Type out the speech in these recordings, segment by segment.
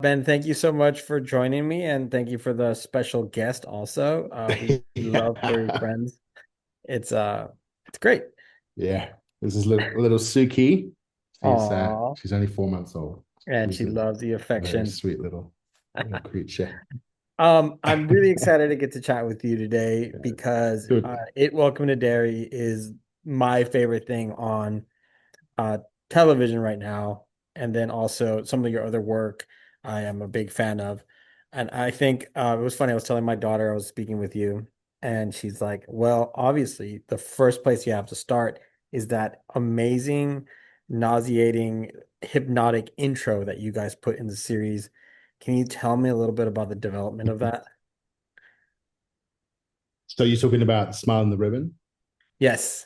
Ben, thank you so much for joining me, and thank you for the special guest also. We love furry Yeah. friends. It's great. Yeah. This is little Suki. Aw, She's only 4 months old. and She's she a loves the very affection. sweet little creature. I'm really excited to get to chat with you today Yeah. because Good. Welcome to Derry is my favorite thing on uh, television right now, and then also some of your other work I am a big fan of. And I think it was funny. I was telling my daughter I was speaking with you, and she's like, "Well, obviously, the first place you have to start is that amazing, nauseating, hypnotic intro that you guys put in the series. Can you tell me a little bit about the development of that?" So you're talking about the Smile and the Ribbon? Yes.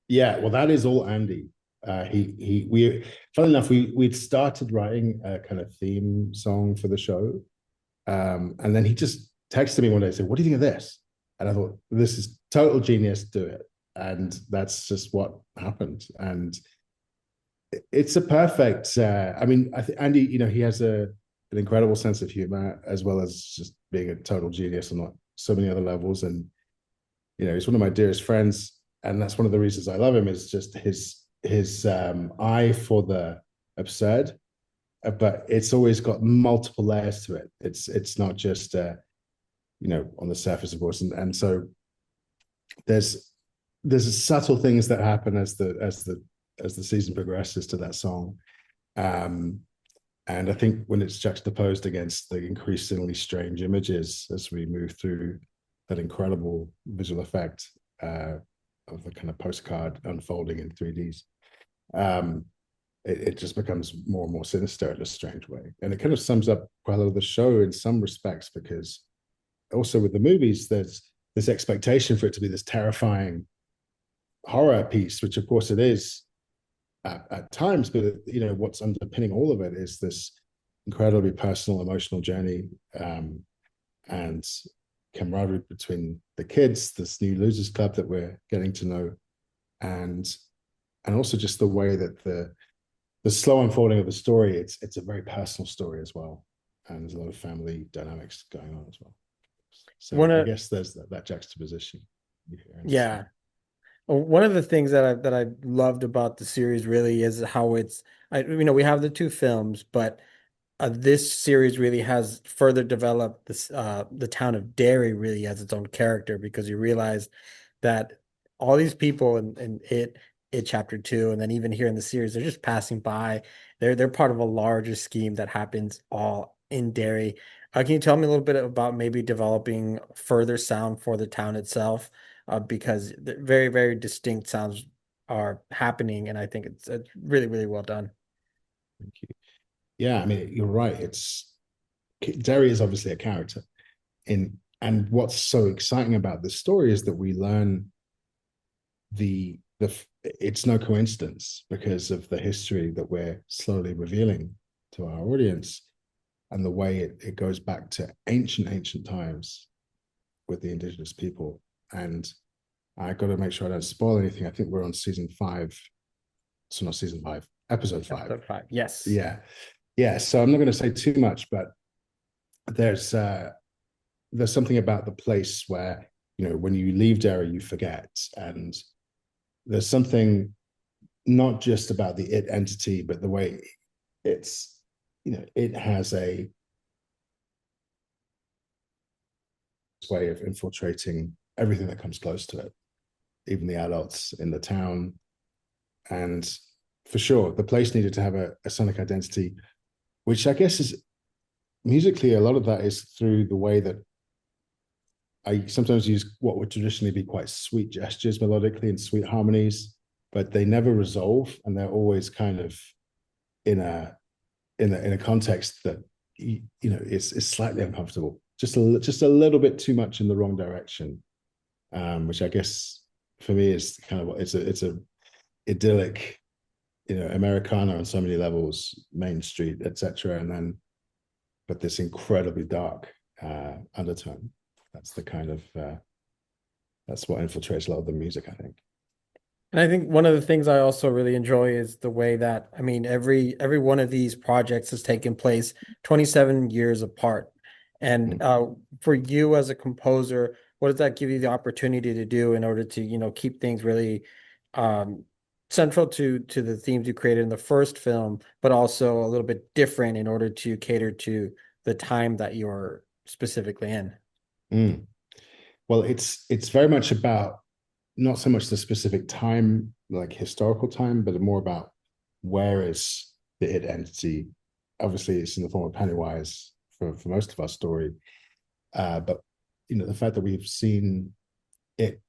Yeah, well, that is all Andy. We, funny enough, we'd started writing a kind of theme song for the show. And then he just texted me one day and said, "What do you think of this?" And I thought, this is total genius, do it. And that's just what happened. And it's a perfect, I mean, I think Andy, he has an incredible sense of humor as well as just being a total genius on so many other levels. And, he's one of my dearest friends. And that's one of the reasons I love him is just his eye for the absurd, but it's always got multiple layers to it. It's not just on the surface, of course, and so there's subtle things that happen as the season progresses to that song, um, and I think when it's juxtaposed against the increasingly strange images as we move through that incredible visual effect of the kind of postcard unfolding in 3Ds. Um, it just becomes more and more sinister in a strange way. And it kind of sums up quite a lot of the show in some respects, because also with the movies, there's this expectation for it to be this terrifying horror piece, which of course it is at times, but what's underpinning all of it is this incredibly personal, emotional journey, and camaraderie between the kids, this new losers club that we're getting to know, and also just the way that the slow unfolding of the story, it's a very personal story as well, and there's a lot of family dynamics going on as well. So One I of guess there's that juxtaposition here. Yeah. One of the things that I loved about the series really is how we have the two films, but this series really has further developed the town of Derry really as its own character, because you realize that all these people in it chapter two, and then even here in the series, they're just passing by. They're part of a larger scheme that happens all in Derry. Can you tell me a little bit about maybe developing further sound for the town itself? Because the very, very distinct sounds are happening, and I think it's really, really well done. Thank you. Yeah, I mean, you're right. It's Derry is obviously a character and what's so exciting about this story is that we learn the it's no coincidence because of the history that we're slowly revealing to our audience, and the way it goes back to ancient times with the indigenous people. And I got to make sure I don't spoil anything. I think we're on season 5, so not season 5, episode 5. Episode five. Yes. Yeah, yeah. So I'm not going to say too much, but there's uh, there's something about the place where when you leave Derry, you forget, and there's something not just about the it entity, but the way it's it has a way of infiltrating everything that comes close to it, even the adults in the town. And for sure, the place needed to have a sonic identity, which I guess is musically, a lot of that is through the way that I sometimes use what would traditionally be quite sweet gestures melodically and sweet harmonies, but they never resolve, and they're always kind of in a context that is slightly uncomfortable, just a little bit too much in the wrong direction, which I guess for me is kind of it's a idyllic, Americana on so many levels, Main Street, etc., and then but this incredibly dark undertone. That's the kind of that's what infiltrates a lot of the music, I think. And I think one of the things I also really enjoy is the way that, I mean, every one of these projects has taken place 27 years apart. And Mm. for you as a composer, what does that give you the opportunity to do in order to, keep things really um, central to the themes you created in the first film, but also a little bit different in order to cater to the time that you're specifically in? Mm. Well, it's very much about not so much the specific time, like historical time, but more about where is the id entity. Obviously, it's in the form of Pennywise for most of our story, but the fact that we've seen it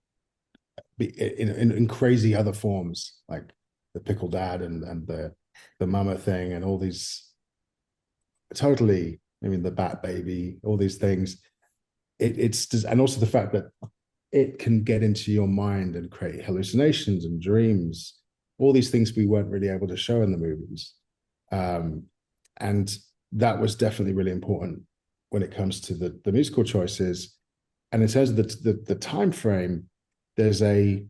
be in crazy other forms, like the pickle dad and the mama thing, and all these totally. I mean, the bat baby, all these things. It's and also the fact that it can get into your mind and create hallucinations and dreams, all these things we weren't really able to show in the movies. Um, and that was definitely really important when it comes to the musical choices. And in terms of the time frame, there's a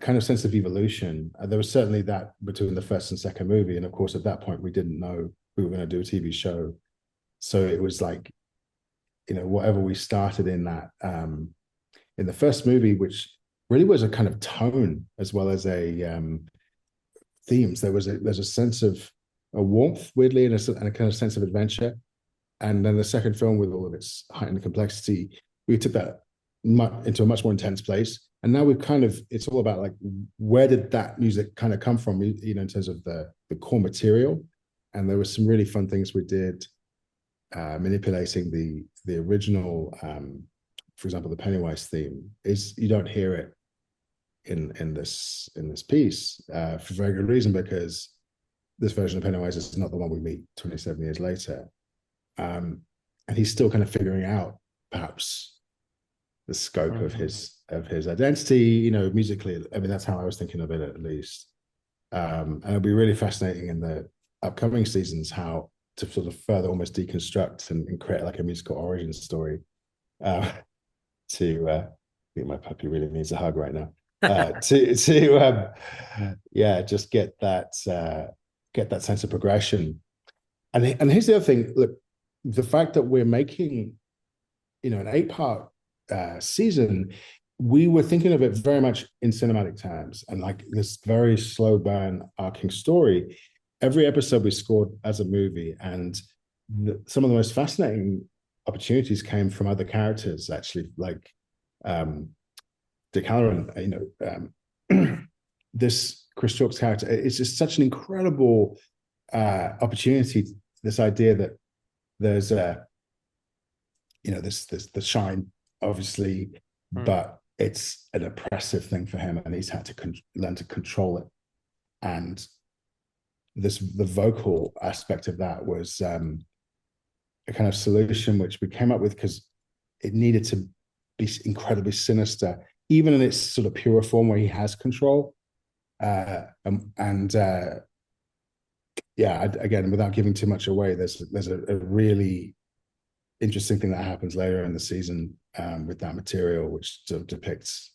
kind of sense of evolution. There was certainly that between the first and second movie. And of course, at that point, we didn't know we were going to do a TV show. So it was like, whatever we started in the first movie, which really was a kind of tone as well as a themes. There's a sense of a warmth, weirdly, and a kind of sense of adventure. And then the second film, with all of its heightened complexity, we took that into a much more intense place. And now we've it's all about like, where did that music kind of come from, in terms of the core material. And there were some really fun things we did, manipulating the original, for example, the Pennywise theme. Is You don't hear it in this piece, for very good reason, because this version of Pennywise is not the one we meet 27 years later. And he's still kind of figuring out, perhaps, the scope of Mhm. his identity, musically. I mean, that's how I was thinking of it, at least. And it'll be really fascinating in the upcoming seasons how to sort of further almost deconstruct and create like a musical origin story. Uh, to I think my puppy really needs a hug right now. Yeah, just get that sense of progression. And here's the other thing. Look, the fact that we're making, an 8-part season, we were thinking of it very much in cinematic terms, and like this very slow burn arcing story. Every episode we scored as a movie, and some of the most fascinating opportunities came from other characters, actually, like um, Dick Halloran. This Chris Chalk's character. It's just such an incredible opportunity. This idea that there's this the shine, obviously, Mm. but it's an oppressive thing for him, and he's had to learn to control it. And the vocal aspect of that was a kind of solution which we came up with because it needed to be incredibly sinister, even in its sort of pure form where he has control. And Yeah, again, without giving too much away, there's a really interesting thing that happens later in the season, with that material, which sort of depicts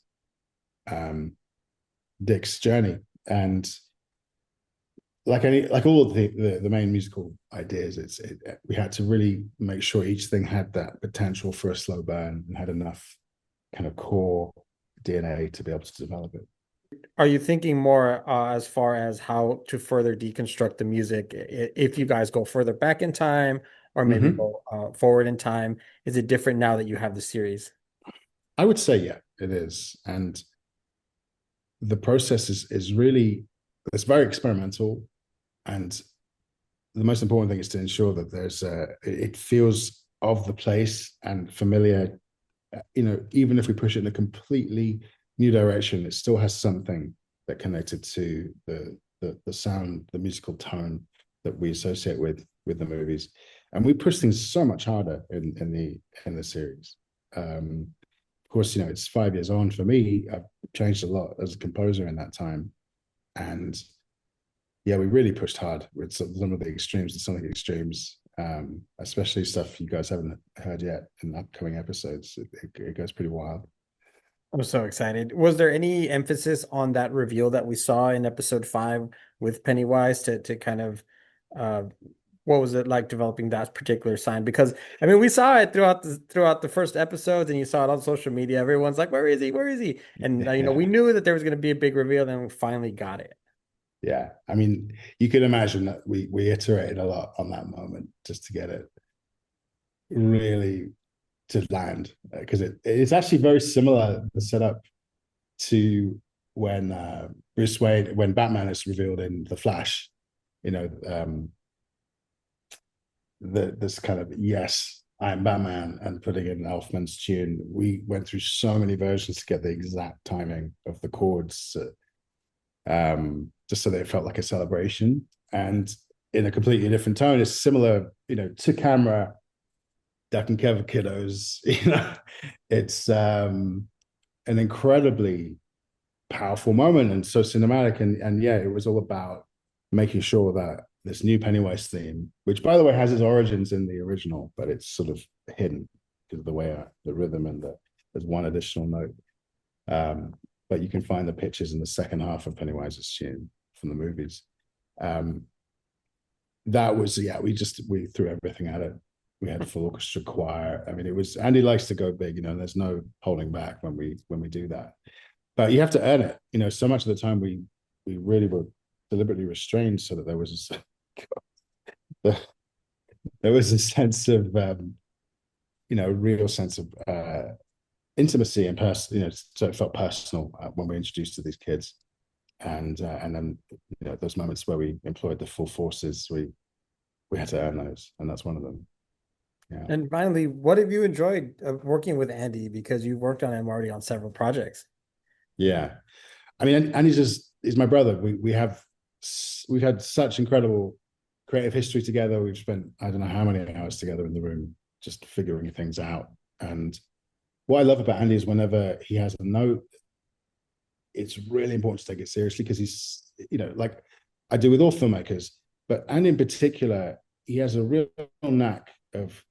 Dick's journey. And like all of the main musical ideas, we had to really make sure each thing had that potential for a slow burn and had enough kind of core DNA to be able to develop it. Are you thinking more as far as how to further deconstruct the music? If you guys go further back in time or maybe Mm-hmm. go forward in time, is it different now that you have the series? I would say, yeah, it is. And the process is really, it's very experimental. And the most important thing is to ensure that it feels of the place and familiar. Even if we push it in a completely new direction, it still has something that connected to the sound, the musical tone that we associate with the movies. And we push things so much harder in the series. Of course, it's 5 years on for me. I've changed a lot as a composer in that time. And yeah, we really pushed hard with some of the extremes and some of the extremes, especially stuff you guys haven't heard yet in upcoming episodes. It goes pretty wild. I'm so excited. Was there any emphasis on that reveal that we saw in episode 5 with Pennywise to kind of uh what was it like developing that particular sign? Because I mean we saw it throughout the first episodes and you saw it on social media. Everyone's like, where is he? Where is he? And we Yeah. knew that there was going to be a big reveal, and we finally got it. Yeah. I mean, you can imagine that we iterated a lot on that moment just to get it really to land because it's actually very similar the setup to when Bruce Wayne when Batman is revealed in The Flash. You know, this kind of yes, I am Batman and putting in Elfman's tune. We went through so many versions to get the exact timing of the chords, just so that it felt like a celebration and in a completely different tone. It's similar, to camera duck and cover kiddos. It's an incredibly powerful moment and so cinematic. And yeah, it was all about making sure that this new Pennywise theme, which by the way has its origins in the original, but it's sort of hidden because of the way the rhythm and there's one additional note. But you can find the pictures in the second half of Pennywise's tune from the movies. That was we threw everything at it. We had a full orchestra choir. I mean, it was Andy likes to go big, there's no holding back when we do that. But you have to earn it. So much of the time we really were deliberately restrained so that there was there was a sense of real sense of intimacy and so it felt personal when we introduced to these kids, and then those moments where we employed the full forces, we had to earn those, and that's one of them. Yeah. And finally, what have you enjoyed working with Andy? Because you've worked on him already on several projects. Yeah. I mean, and he's my brother. We've had such incredible creative history together. We've spent I don't know how many hours together in the room just figuring things out. And what I love about Andy is whenever he has a note, it's really important to take it seriously because he's like I do with all filmmakers, but Andy in particular, he has a real knack of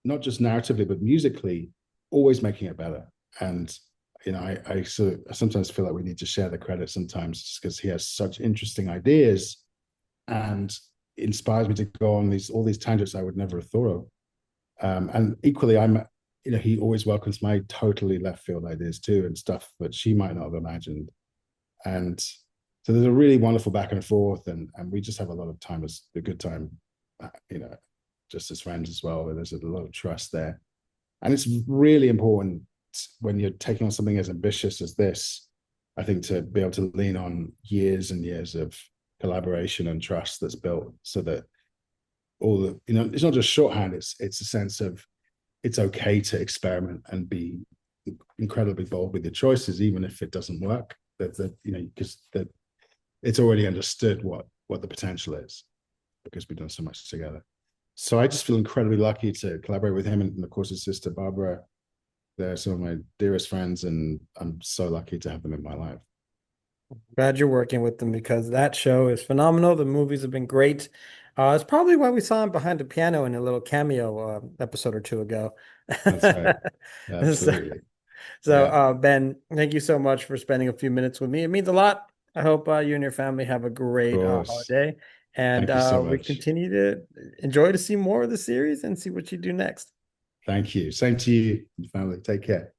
not just narratively but musically always making it better. And I sometimes feel like we need to share the credit sometimes because he has such interesting ideas and inspires me to go on all these tangents I would never have thought of. And equally, he always welcomes my totally left field ideas too and stuff that she might not have imagined. And so there's a really wonderful back and forth, and we just have a lot of time as a good time, just as friends as well. There's a lot of trust there, and it's really important when you're taking on something as ambitious as this, I think, to be able to lean on years and years of collaboration and trust that's built so that it's not just shorthand, it's a sense of it's okay to experiment and be incredibly bold with your choices, even if it doesn't work, because it's already understood what the potential is because we've done so much together. So I just feel incredibly lucky to collaborate with him and of course his sister, Barbara. They're some of my dearest friends, and I'm so lucky to have them in my life. Glad you're working with them because that show is phenomenal. The movies have been great. It's probably why we saw him behind the piano in a little cameo episode or two ago. That's right. So, Absolutely. so, Yeah. Ben, thank you so much for spending a few minutes with me. It means a lot. I hope you and your family have a Of great course. holiday, and Thank you so we much. continue to enjoy to see more of the series and see what you do next. Thank you. Same to you, family. Take care.